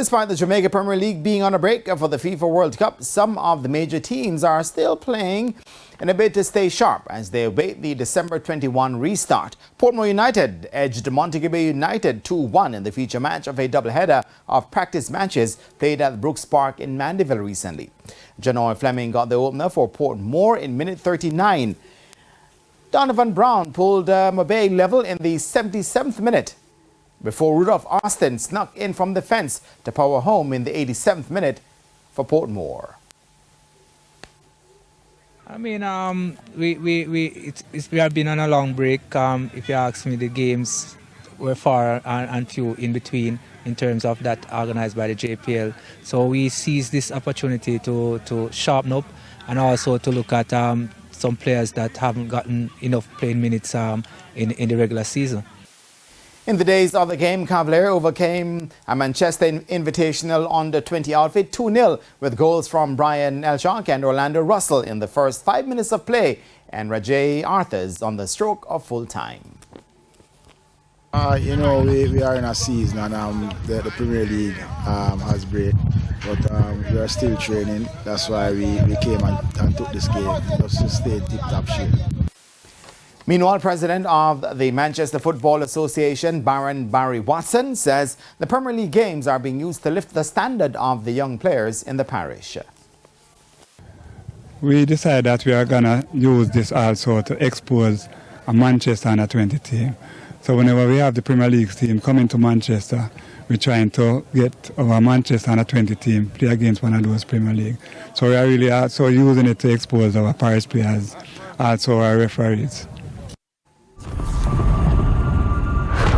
Despite the Jamaica Premier League being on a break for the FIFA World Cup, some of the major teams are still playing in a bid to stay sharp as they await the December 21 restart. Portmore United edged Montego Bay United 2-1 in the feature match of a doubleheader of practice matches played at Brooks Park in Mandeville recently. Janoy Fleming got the opener for Portmore in minute 39. Donovan Brown pulled Mabay level in the 77th minute, before Rudolph Austin snuck in from the fence to power home in the 87th minute for Portmore. I mean, we have been on a long break. If you ask me, the games were far and few in between in terms of that organized by the JPL. So we seized this opportunity to sharpen up and also to look at some players that haven't gotten enough playing minutes in the regular season. In the days of the game, Cavalier overcame a Manchester Invitational under-20 outfit 2-0 with goals from Brian Elshock and Orlando Russell in the first 5 minutes of play and Rajay Arthurs on the stroke of full time. We are in a season and the Premier League has break, but we are still training. That's why we came and took this game just to stay tip-top shape. Meanwhile, President of the Manchester Football Association, Baron Barry Watson, says the Premier League games are being used to lift the standard of the young players in the parish. We decided that we are going to use this also to expose a Manchester under-20 team. So whenever we have the Premier League team coming to Manchester, we're trying to get our Manchester under-20 team play against one of those Premier League. So we are really also using it to expose our parish players, also our referees.